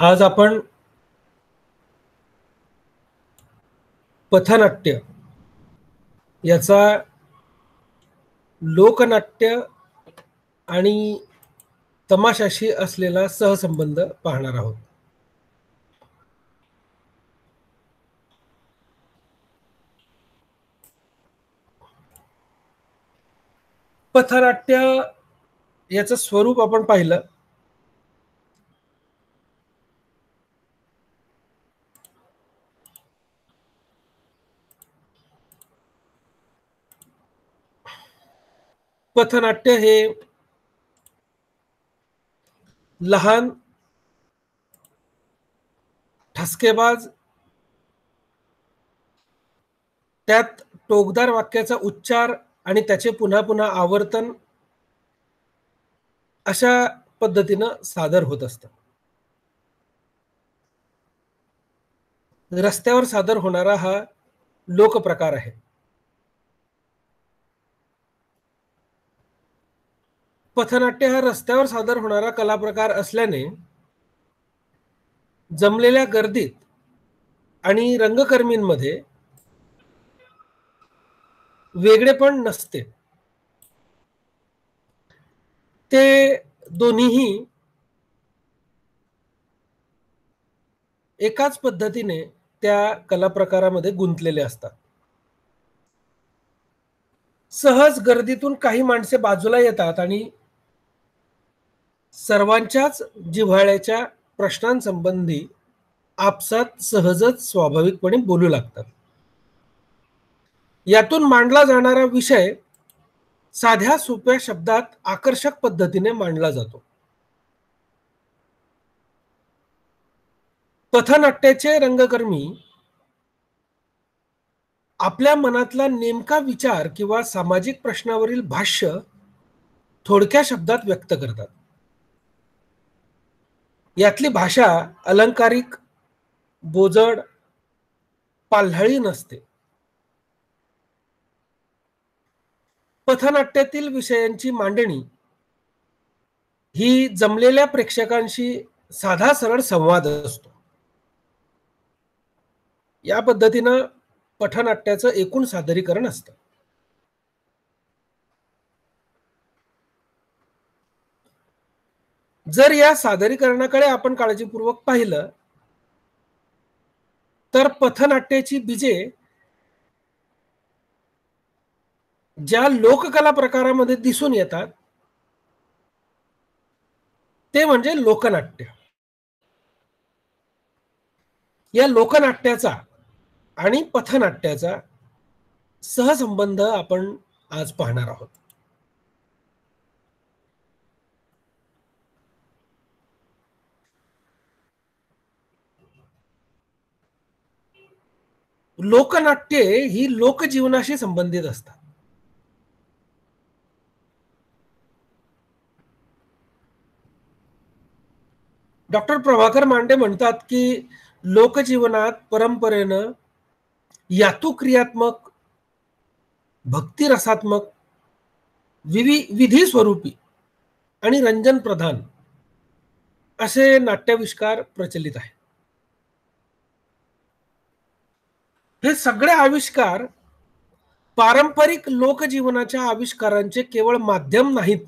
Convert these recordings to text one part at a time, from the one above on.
आज आपण पथनाट्य याचा लोकनाट्य आणि तमाशाशी असलेला सहसंबंध पाहणार आहोत. पथनाट्य याचं स्वरूप आपण पाहिलं पथनाट्य हे लहान ठसकेबाज त्यात टोकदार वाक्याचा उच्चार आणि त्याचे पुन्हा पुन्हा आवर्तन अशा पद्धतीनं सादर होत असतं. रस्त्यावर सादर होणारा हा लोकप्रकार आहे. पथनाट्य हा रस्त्यावर सादर होणारा कलाप्रकार असल्याने जमलेल्या गर्दीत आणि रंगकर्मींमध्ये वेगळेपण नसते. ते दोन्हीही एकाच पद्धतीने त्या कलाप्रकारामध्ये गुंतलेले असतात. सहज गर्दीतून काही माणसे बाजूला येतात आणि सर्वांच्याच जिव्हाळ्याच्या प्रश्नांसंबंधी आपसात सहजच स्वाभाविकपणे बोलू लागतात. यातून मांडला जाणारा विषय साध्या सोप्या शब्दात आकर्षक पद्धतीने मांडला जातो. पथनाट्याचे रंगकर्मी आपल्या मनातला नेमका विचार किंवा सामाजिक प्रश्नावरील भाष्य थोडक्या शब्दात व्यक्त करतात. यातली भाषा अलंकारिक, बोजड, पाल्हळी नसते. पथनाट्यातील विषयांची मांडणी ही जमलेल्या प्रेक्षकांशी साधा सरळ संवाद असतो. या पद्धतीनं पथनाट्याचं एकूण सादरीकरण असतं. जर या सादरीकरणाकडे आपण काळजीपूर्वक पाहिलं तर पथनाट्याची बीजे ज्या लोककला प्रकारामध्ये दिसून येतात ते म्हणजे लोकनाट्य. या लोकनाट्याचा आणि पथनाट्याचा सहसंबंध आपण आज पाहणार आहोत. लोकनाट्ये ही लोकजीवनाशी संबंधित असतात. डॉक्टर प्रभाकर मांडे म्हणतात की लोकजीवनात परंपरेनं यातुक्रियात्मक, भक्तिरसात्मक, विधी स्वरूपी आणि रंजन प्रधान असे नाट्याविष्कार प्रचलित आहेत. हे सगळे आविष्कार पारंपरिक लोकजीवनाच्या आविष्कारांचे केवळ माध्यम नाहीत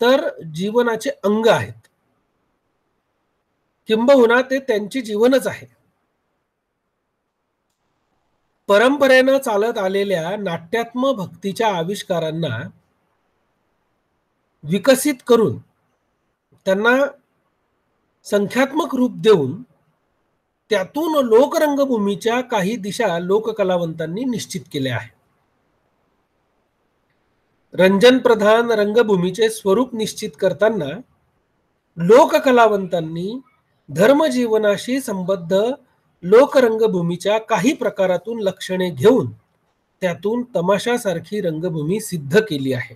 तर जीवनाचे अंग आहेत. किंबहुना ते त्यांचे जीवनच आहे. परंपरेनं चालत आलेल्या नाट्यात्मक भक्तीच्या आविष्कारांना विकसित करून त्यांना संख्यात्मक रूप देऊन त्यातून लोकरंगभूमीच्या काही दिशा लोककलावंतांनी निश्चित केल्या आहेत. रंजन प्रधान रंगभूमीचे स्वरूप निश्चित करताना लोककलावंतांनी धर्मजीवनाशी संबद्ध लोकरंगभूमीच्या काही प्रकारातून लक्षणे घेऊन त्यातून तमाशासारखी रंगभूमी सिद्ध केली आहे.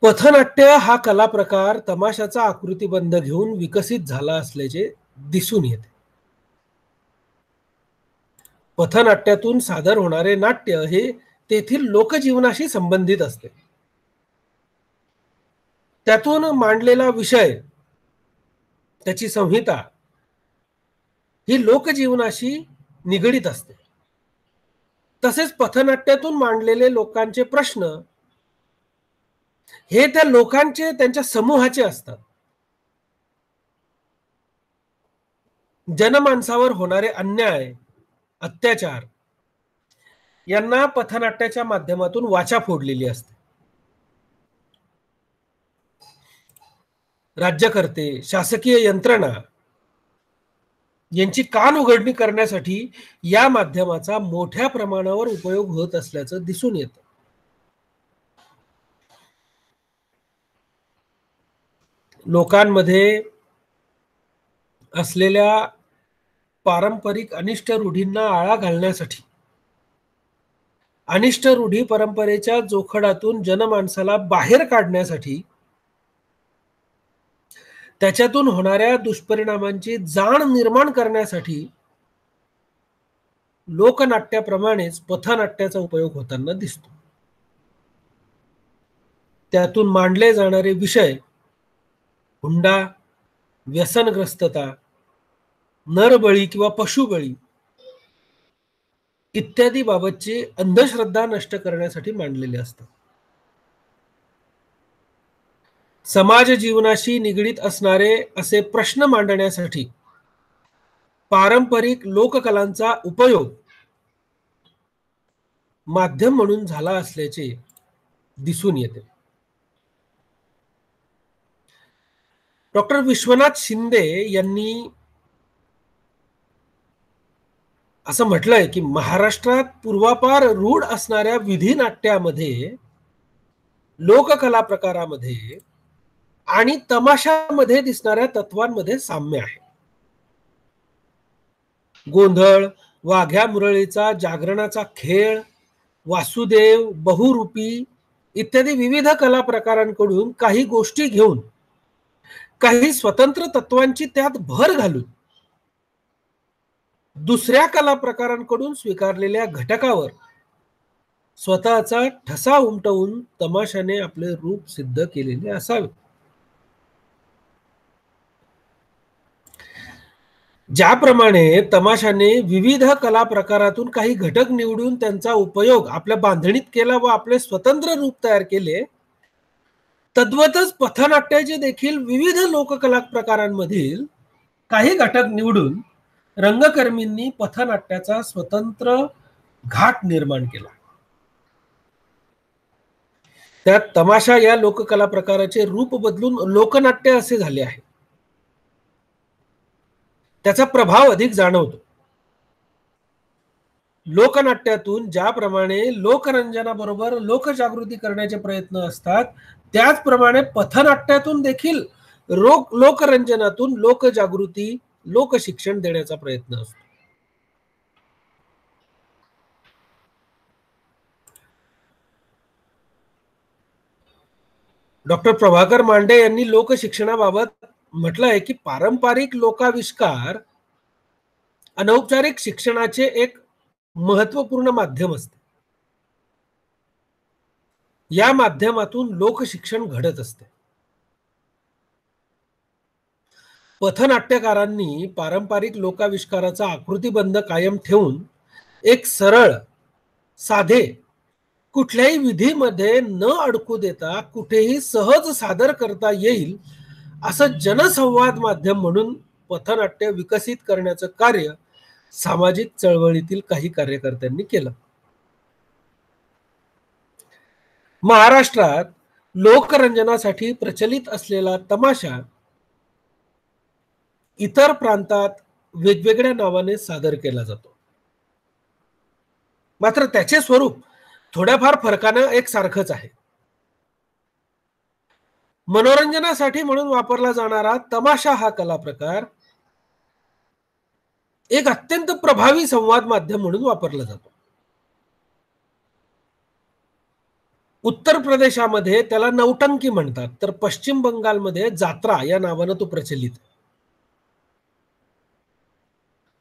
पथनाट्य हा कला प्रकार तमाशाचा आकृतिबंध घेऊन विकसित झाला असल्याचे दिसून येते. पथनाट्यातून सादर होणारे नाट्य हे तेथील लोकजीवनाशी संबंधित असते. त्यातून मांडलेला विषय, त्याची संहिता ही लोकजीवनाशी निगडीत असते. तसेच पथनाट्यातून मांडलेले लोकांचे प्रश्न हे त्या लोकांचे, त्यांच्या समूहाचे असतात. जनमानसावर होणारे अन्याय, अत्याचार यांना पथनाट्याच्या माध्यमातून वाचा फोडलेली असते. राज्यकर्ते, शासकीय यंत्रणा यांची कान उघडणी करण्यासाठी या माध्यमाचा मोठ्या प्रमाणावर उपयोग होत असल्याचं दिसून येतं. लोकांमध्ये असलेल्या पारंपरिक अनिष्ट रूढींना आळा घालण्यासाठी, अनिष्ट रूढी परंपरेच्या जोखडातून जनमानसाला बाहेर काढण्यासाठी, त्याच्यातून होणाऱ्या दुष्परिणामांची जाण निर्माण करण्यासाठी लोकनाट्याप्रमाणेच पथनाट्याचा उपयोग होताना दिसतो. त्यातून मांडले जाणारे विषय हुंडा, व्यसनग्रस्तता, नरबळी किंवा पशुबळी इत्यादी बाबतची अंधश्रद्धा नष्ट करण्यासाठी मांडलेले असतात. समाज जीवनाशी निगडीत असणारे असे प्रश्न मांडण्यासाठी पारंपरिक लोककलांचा उपयोग माध्यम म्हणून झाला असल्याचे दिसून येते. डॉक्टर विश्वनाथ शिंदे यांनी असं म्हटलंय की महाराष्ट्रात पूर्वापार रूढ असणाऱ्या विधी नाट्यामध्ये, लोककला प्रकारामध्ये आणि तमाशामध्ये दिसणाऱ्या तत्वांमध्ये साम्य आहे. गोंधळ, वाघ्या मुरळीचा, जागरणाचा खेळ, वासुदेव, बहुरूपी इत्यादी विविध कला प्रकारांकडून काही गोष्टी घेऊन, काही स्वतंत्र तत्वांची त्यात भर घालून, दुसऱ्या कला प्रकारांकडून स्वीकारलेल्या घटकावर स्वतःचा ठसा उमटवून तमाशाने आपले रूप सिद्ध केलेले असावे. ज्याप्रमाणे तमाशाने विविध कला प्रकारातून काही घटक निवडून त्यांचा उपयोग आपल्या बांधणीत केला व आपले स्वतंत्र रूप तयार केले, तद्वतच पथनाट्याचे देखील विविध लोककला प्रकारांमधील काही घटक निवडून रंगकर्मींनी पथनाट्याचा स्वतंत्र घाट निर्माण केला. त्यात तमाशा या लोककला प्रकाराचे रूप बदलून लोकनाट्य असे झाले आहे. त्याचा प्रभाव अधिक जाणवतो. लोकनाट्यातून ज्याप्रमाणे लोकरंजनाबरोबर लोकजागृती करण्याचे प्रयत्न असतात, त्याचप्रमाणे पथनाट्यातून देखील लोकरंजनातून लोकजागृती, लोकशिक्षण देण्याचा प्रयत्न असतो. डॉक्टर प्रभाकर मांडे यांनी लोकशिक्षणाबाबत म्हटलं आहे की पारंपरिक लोकाविष्कार अनौपचारिक शिक्षणाचे एक महत्वपूर्ण माध्यम असते. या माध्यमातून लोकशिक्षण घडत असते. पथनाट्यकारांनी पारंपरिक लोकाविष्काराचा आकृतीबंध कायम ठेवून एक सरळ, साधे, कुठल्याही विधीमध्ये न अडकू देता कुठेही सहज सादर करता येईल असं जनसंवाद माध्यम म्हणून पथनाट्य विकसित करण्याचं कार्य सामाजिक चळवळीतील काही कार्यकर्त्यांनी केलं. महाराष्ट्रात लोकरंजनासाठी प्रचलित असलेला तमाशा इतर प्रांतात वेगवेगळ्या नावाने सादर केला जातो. मात्र त्याचे स्वरूप थोड्याफार फरकानं एकसारखंच आहे. मनोरंजनासाठी म्हणून वापरला जाणारा तमाशा हा कला प्रकार एक अत्यंत प्रभावी संवाद माध्यम म्हणून वापरला जातो. उत्तर प्रदेशामध्ये त्याला नौटंकी म्हणतात, तर पश्चिम बंगालमध्ये जात्रा या नावानं तो प्रचलित.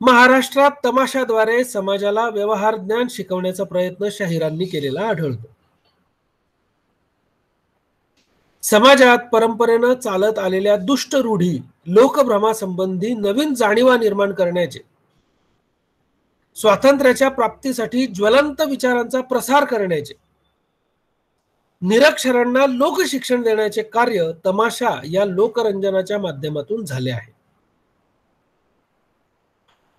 महाराष्ट्रात तमाशाद्वारे समाजाला व्यवहार ज्ञान शिकवण्याचा प्रयत्न शाहिरांनी केलेला आढळतो. समाजात परंपरेनं चालत आलेल्या दुष्ट रूढी, लोकभ्रमासंबंधी नवीन जाणीवा निर्माण करण्याचे, स्वातंत्र्याच्या प्राप्तीसाठी ज्वलंत विचारांचा प्रसार करण्याचे, निरक्षरांना लोकशिक्षण देण्याचे कार्य तमाशा या लोकरंजनाच्या माध्यमातून झाले आहे.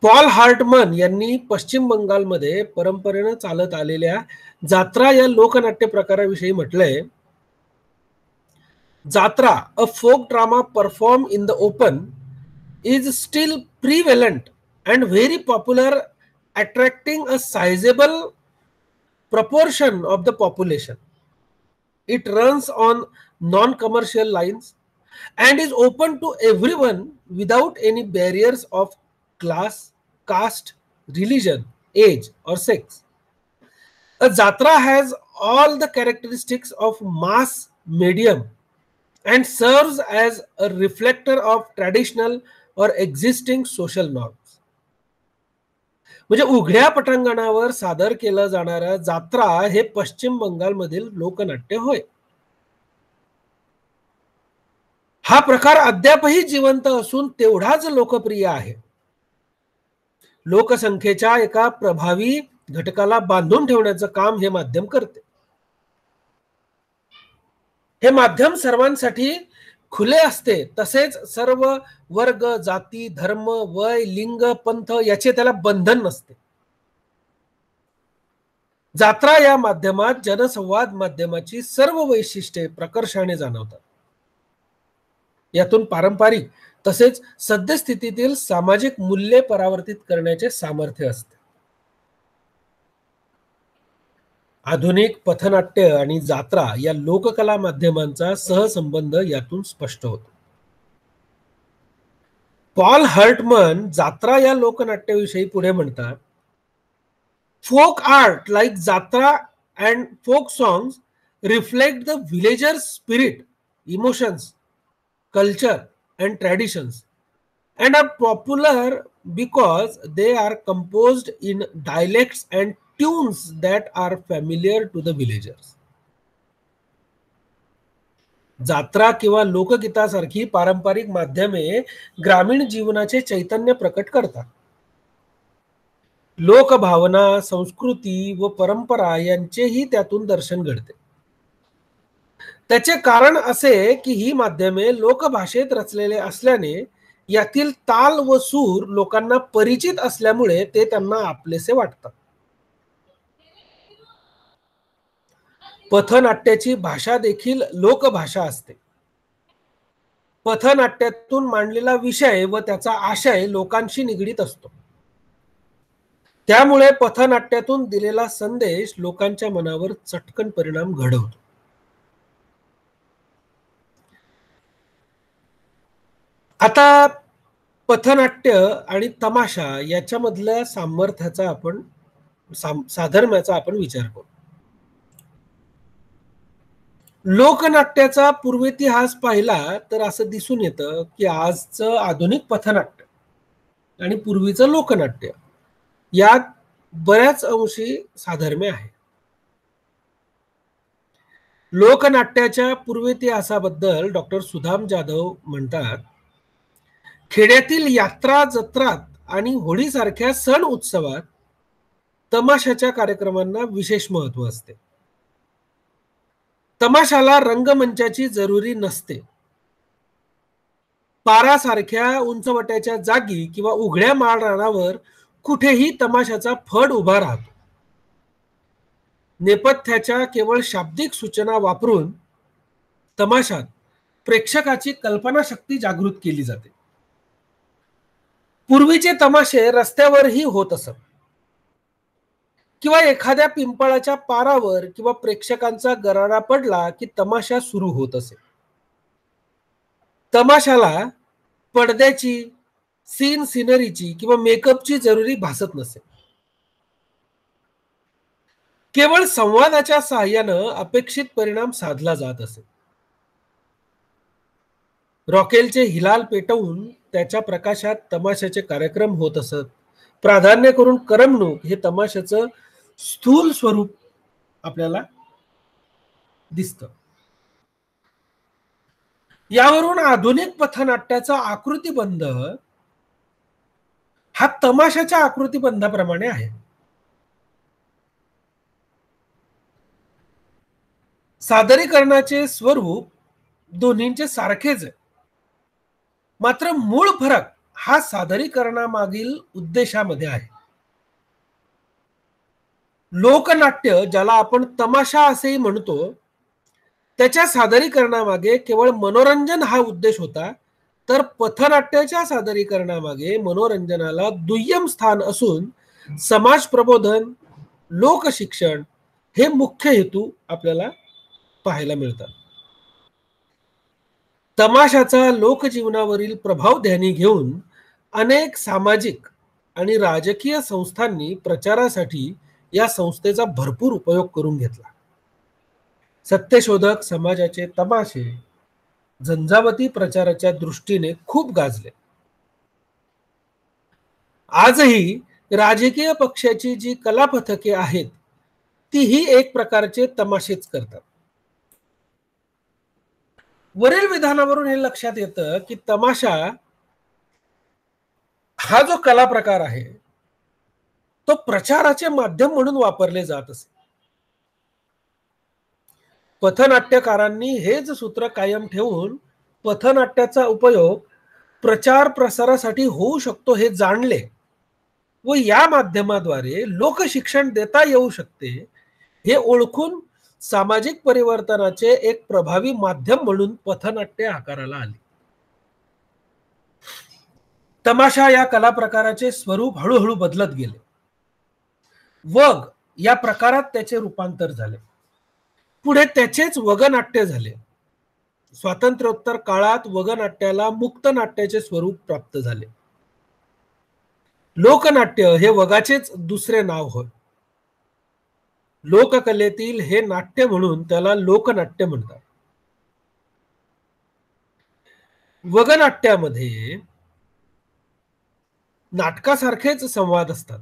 पॉल हार्टमन यांनी पश्चिम बंगालमध्ये परंपरेनं चालत आलेल्या जात्रा या लोकनाट्य प्रकाराविषयी म्हटलंय, जात्रा, अ folk drama performed in the open, is still prevalent and very popular, attracting a sizable proportion of the population. It runs on non-commercial lines and is open to everyone without any barriers of class, caste, religion, age, or sex. A jatra has all the characteristics of mass medium and serves as a reflector of traditional or existing social norms. म्हणजे उघड्या पटांगणावर सादर केलं जाणारा जात्रा हे पश्चिम बंगालमधील लोकनाट्य होय. हा प्रकार अद्यापही जिवंत असून तेवढाच लोकप्रिय आहे. लोकसंख्येच्या एका प्रभावी घटकाला बांधून ठेवण्याचं काम हे माध्यम करते. हे माध्यम सर्वांसाठी खुले असते, तसेच सर्व वर्ग, जाती, धर्म, वय, लिंग, पंथ याचे त्याला बंधन नसते. जात्रा या माध्यमात जनसंवाद माध्यमाची सर्व वैशिष्ट्ये प्रकर्षाने जाणवतात. यातून पारंपरिक तसेच सद्यस्थितीतील सामाजिक मूल्ये परावर्तित करण्याचे सामर्थ्य असते. आधुनिक पथनाट्य आणि जात्रा या लोककला माध्यमांचा सहसंबंध यातून स्पष्ट होतो. पॉल हर्टमन जात्रा या लोकनाट्याविषयी पुढे म्हणतात, folk art like jatra and folk songs reflect the villagers' spirit, emotions, culture and traditions, and are popular because they are composed in dialects and tunes that are familiar to the villagers. जात्रा किंवा लोकगीतासारखी पारंपरिक माध्यमे ग्रामीण जीवनाचे चैतन्य प्रकट करतात. लोकभावना, संस्कृती व परंपरा यांचेही त्यातून दर्शन घडते. त्याचे कारण असे की ही माध्यमे लोकभाषेत रचलेले असल्याने यातील ताल व सूर लोकांना परिचित असल्यामुळे ते त्यांना आपलेसे वाटतात. पथनाट्याची भाषा देखील लोकभाषा असते. पथनाट्यातून मांडलेला विषय व त्याचा आशय लोकांशी निगडीत असतो. त्यामुळे पथनाट्यातून दिलेला संदेश लोकांच्या मनावर चटकन परिणाम घडवतो. आता पथनाट्य आणि तमाशा याच्यामधल्या सामर्थ्याचा आपण साधर्म्याचा आपण विचार करू. लोकनाट्याचा पूर्वेतिहास पाहिला तर असं दिसून येतं की आजचं आधुनिक पथनाट्य आणि पूर्वीचं लोकनाट्य यात बऱ्याच अंशी साधर्म्य आहे. लोकनाट्याच्या पूर्वेतिहासाबद्दल डॉक्टर सुदाम जाधव म्हणतात, खेड्यातील यात्रा, जत्रात आणि होळीसारख्या सण उत्सवात तमाशाच्या कार्यक्रमांना विशेष महत्व असते. तमाशाला रंगमंचाची जरुरी नसते. पारासारख्या उंचवट्याच्या जागी किंवा उघड्या माळरानावर कुठेही तमाशाचा फड उभा राहतो. नेपथ्याच्या केवळ शाब्दिक सूचना वापरून तमाशात प्रेक्षकाची कल्पनाशक्ती जागृत केली जाते. पूर्वीचे तमाशे रस्त्यावरही होत असत किंवा एखाद्या पिंपळाच्या पारावर किंवा प्रेक्षकांचा गराडा पडला की तमाशा सुरू होत असे. तमाशाला पडद्याची, सिनरीची किंवा मेकअपची जरुरी भासत नसे. केवळ संवादाच्या सहाय्यानं अपेक्षित परिणाम साधला जात असे. रॉकेलचे हिलाल पेटवून त्याच्या प्रकाशात तमाशाचे कार्यक्रम होत असत. प्राधान्य करून करमणूक हे तमाशाचं स्थूल स्वरूप आपल्याला दिसतं. यावरून आधुनिक पथनाट्याचा आकृतिबंध हा तमाशाच्या आकृतिबंधाप्रमाणे आहे. सादरीकरणाचे स्वरूप दोन्हींचे सारखेच आहे, मात्र मूळ फरक हा सादरीकरणामागील उद्देशामध्ये आहे. लोकनाट्य, ज्याला आपण तमाशा असेही म्हणतो, त्याच्या सादरीकरणामागे केवळ मनोरंजन हा उद्देश होता, तर पथनाट्याच्या सादरीकरणामागे मनोरंजनाला दुय्यम स्थान असून समाज प्रबोधन, लोकशिक्षण हे मुख्य हेतू आपल्याला पाहायला मिळतात. तमाशाचा लोकजीवनावरील प्रभाव ध्यानी घेऊन अनेक सामाजिक आणि राजकीय संस्थांनी प्रचारासाठी या संस्थेचा भरपूर उपयोग करून घेतला. सत्यशोधक समाजाचे तमाशे झंझावती प्रचाराच्या दृष्टीने खूप गाजले. आजही राजकीय पक्षाची जी कलापथके आहेत, तीही एक प्रकारचे तमाशेच करतात. वरील विधानावरून हे लक्षात येतं की तमाशा हा जो कला प्रकार आहे, तो प्रचाराचे माध्यम म्हणून वापरले जात असे. पथनाट्यकारांनी हेच सूत्र कायम ठेवून पथनाट्याचा उपयोग प्रचार प्रसारासाठी होऊ शकतो हे जाणले व या माध्यमाद्वारे लोकशिक्षण देता येऊ शकते हे ओळखून सामाजिक परिवर्तनाचे एक प्रभावी माध्यम म्हणून पथनाट्य आकाराला आले. तमाशा या कला प्रकाराचे स्वरूप हळूहळू बदलत गेले. वग या प्रकारात त्याचे रूपांतर झाले. पुढे त्याचेच वगनाट्य झाले. स्वातंत्र्योत्तर काळात वगनाट्याला मुक्त नाट्याचे स्वरूप प्राप्त झाले. लोकनाट्य हे वगाचेच दुसरे नाव होय. लोककलेतील हे नाट्य म्हणून त्याला लोकनाट्य म्हणतात. वगनाट्यामध्ये नाटकासारखेच संवाद असतात,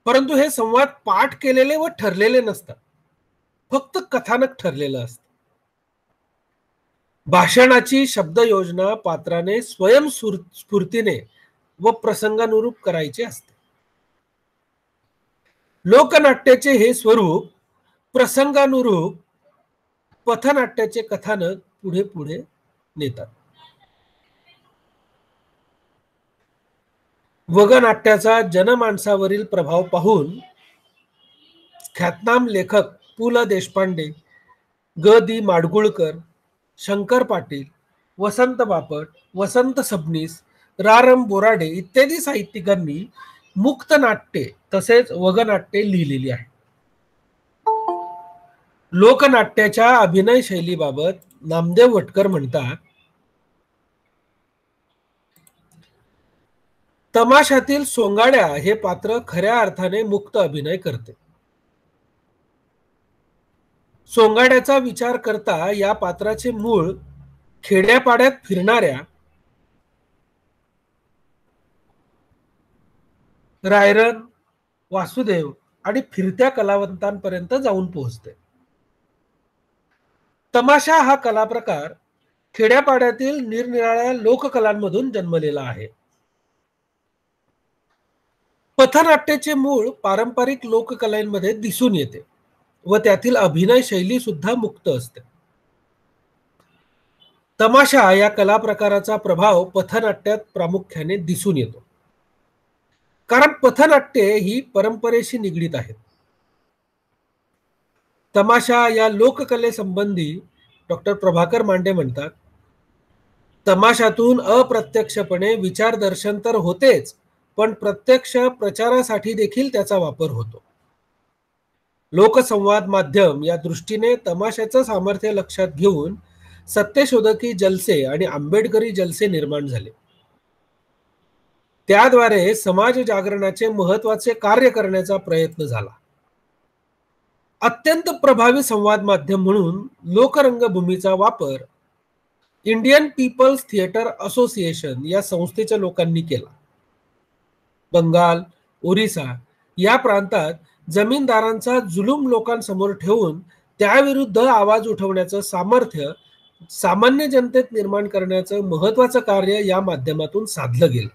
परंतु हे संवाद पाठ केलेले व ठरलेले नसतात, फक्त कथानक ठरलेलं असतं. भाषणाची शब्द योजना पात्राने स्वयंस्फूर्तीने व प्रसंगानुरूप करायचे असते. लोकनाट्याचे हे स्वरूप प्रसंगानुरूप पथनाट्याचे कथानक पुढे पुढे नेतात. वगनाट्याचा जनमानसावरील प्रभाव पाहून ख्यातनाम लेखक पु ल देशपांडे, ग दी माडगुळकर, शंकर पाटील, वसंत बापट, वसंत सबनीस, रा रं बोराडे इत्यादी साहित्यिकांनी मुक्त नाट्ये तसेच वगनाट्ये लिहिलेली आहे. लोकनाट्याच्या अभिनय शैलीबाबत नामदेव वटकर म्हणतात, तमाशातील सोंगाड्या हे पात्र खऱ्या अर्थाने मुक्त अभिनय करते. सोंगाड्याचा विचार करता या पात्राचे मूळ खेड्यापाड्यात फिरणाऱ्या रायरन, वासुदेव आणि फिरत्या कलावंतांपर्यंत जाऊन पोहोचते. तमाशा हा कला प्रकार खेड्यापाड्यातील निरनिराळ्या लोककलांमधून जन्मलेला आहे. पथनाट्याचे मूळ पारंपरिक लोककलांमध्ये दिसून येते व त्यातील अभिनय शैली सुद्धा मुक्त असते. तमाशा या कला प्रकाराचा प्रभाव पथनाट्यात प्रामुख्याने दिसून येतो, कारण पथनाट्ये ही परंपरेशी निगडीत आहेत. तमाशा या लोककलेसंबंधी डॉक्टर प्रभाकर मांडे म्हणतात, तमाशातून अप्रत्यक्षपणे विचारदर्शन तर होतेच, पण प्रत्यक्ष प्रचारासाठी देखील त्याचा वापर होतो. लोकसंवाद माध्यम या दृष्टीने तमाशाचं सामर्थ्य लक्षात घेऊन सत्यशोधकी जलसे आणि आंबेडकरी जलसे निर्माण झाले. त्याद्वारे समाज जागरणाचे महत्वाचे कार्य करण्याचा प्रयत्न झाला. अत्यंत प्रभावी संवाद माध्यम म्हणून लोकरंगभूमीचा वापर इंडियन पीपल्स थिएटर असोसिएशन या संस्थेच्या लोकांनी केला. बंगाल, ओरिसा या प्रांतात जमीनदारांचा जुलूम लोकांसमोर ठेवून त्याविरुद्ध आवाज उठवण्याचं सामर्थ्य सामान्य जनतेत निर्माण करण्याचं महत्वाचं कार्य या माध्यमातून साधलं गेलं.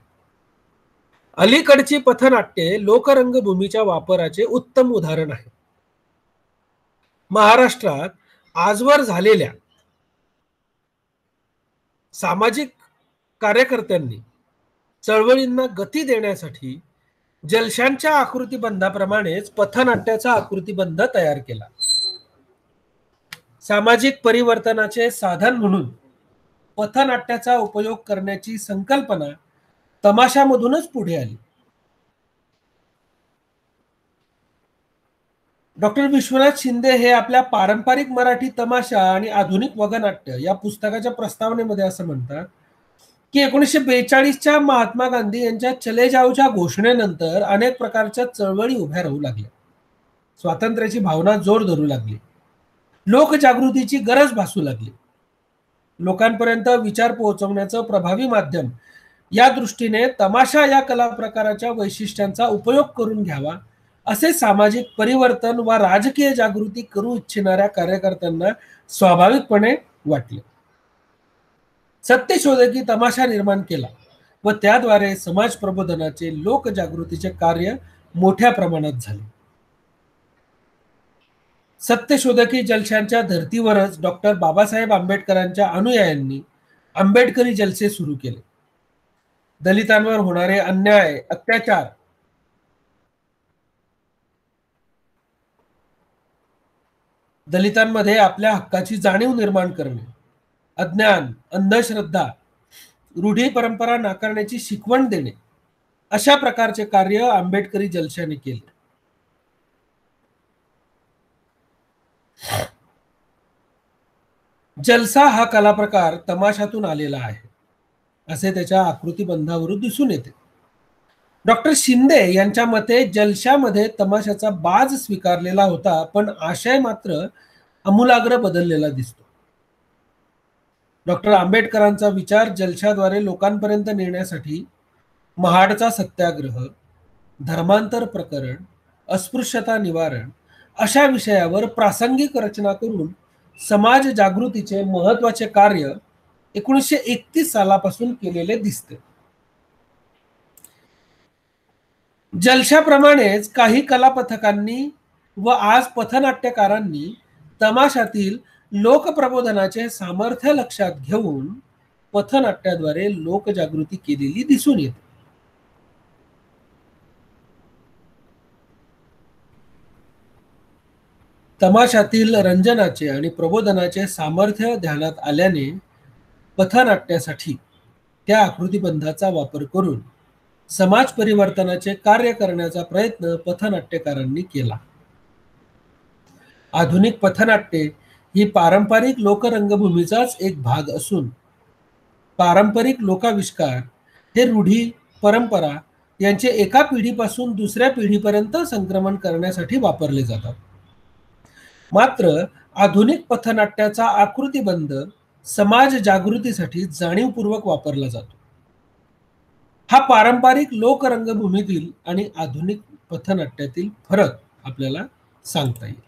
अलीकडची पथनाट्ये लोकरंगभूमीच्या वापराचे उत्तम उदाहरण आहे. महाराष्ट्रात आजवर झालेल्या सामाजिक कार्यकर्त्यांनी चळवळींना गती देण्यासाठी जलशांच्या आकृतिबंधाप्रमाणेच पथनाट्याचा आकृतिबंध तयार केला. सामाजिक परिवर्तनाचे साधन म्हणून पथनाट्याचा उपयोग करण्याची संकल्पना तमाशामधूनच पुढे आली. डॉक्टर विश्वनाथ शिंदे हे आपल्या पारंपरिक मराठी तमाशा आणि आधुनिक वगनाट्य या पुस्तकाच्या प्रस्तावनेमध्ये असं म्हणतात की 1942च्या महात्मा गांधी यांच्या चले जाओच्या घोषणेनंतर अनेक प्रकारच्या चळवळी उभ्या राहू लागल्या. स्वातंत्र्याची भावना जोर धरू लागली. लोकजागृतीची गरज भासू लागली. लोकांपर्यंत विचार पोहोचवण्याचं प्रभावी माध्यम या दृष्टीने तमाशा या कला प्रकाराच्या वैशिष्ट्यांचा उपयोग करून घ्यावा असे सामाजिक परिवर्तन व राजकीय जागृती करू इच्छिणाऱ्या कार्यकर्त्यांना स्वाभाविकपणे वाटले. सत्यशोधकी तमाशा निर्माण केला व त्याद्वारे समाज प्रबोधनाचे लोकजागृतीचे कार्य मोठ्या प्रमाणात झाले. सत्यशोधकी जलशांच्या धर्तीवरच डॉक्टर बाबासाहेब आंबेडकरांच्या अनुयायांनी आंबेडकरी जलसे सुरू केले. दलितांवर होणारे अन्याय, अत्याचार, दलितांमध्ये आपल्या हक्काची जाणीव निर्माण करणे, अज्ञान, अंधश्रद्धा, रूढी परंपरा नाकारण्याची शिकवण देणे अशा प्रकारचे कार्य आंबेडकरी जलशाने केले. जलसा हा कला प्रकार तमाशातून आलेला आहे असे त्याच्या आकृतिबंधावरून दिसून येते. डॉक्टर शिंदे यांच्या मते जलशामध्ये तमाशाचा बाज स्वीकारलेला होता, पण आशय मात्र आमूलाग्र बदललेला दिसतो. डॉक्टर आंबेडकरांचा विचार जलशाद्वारे लोकांपर्यंत नेण्यासाठी महाडचा सत्याग्रह, धर्मांतर प्रकरण, अस्पृश्यता निवारण अशा विषयावर प्रासंगिक रचना करून समाज जागृतीचे महत्वाचे कार्य 1931 सालापासून केलेले दिसते. जलशाप्रमाणेच काही कलापथकांनी व आज पथनाट्यकारांनी तमाशातील लोकप्रबोधनाचे सामर्थ्य लक्षात घेऊन पथनाट्याद्वारे लोकजागृती केलेली दिसून येते. तमाशातील रंजनाचे आणि प्रबोधनाचे सामर्थ्य ध्यानात आल्याने पथनाट्यासाठी त्या आकृतिबंधाचा वापर करून समाज परिवर्तनाचे कार्य करण्याचा प्रयत्न पथनाट्यकारांनी केला. आधुनिक पथनाट्ये ही पारंपरिक लोकरंगभूमीचाच एक भाग असून पारंपरिक लोकाविष्कार हे रूढी परंपरा यांचे एका पिढीपासून दुसऱ्या पिढीपर्यंत संक्रमण करण्यासाठी वापरले जातात. मात्र आधुनिक पथनाट्याचा आकृतिबंध समाज जागृतीसाठी जाणीवपूर्वक वापरला जातो. हा पारंपरिक लोकरंगभूमीतील आणि आधुनिक पथनाट्यातील फरक आपल्याला सांगता येईल.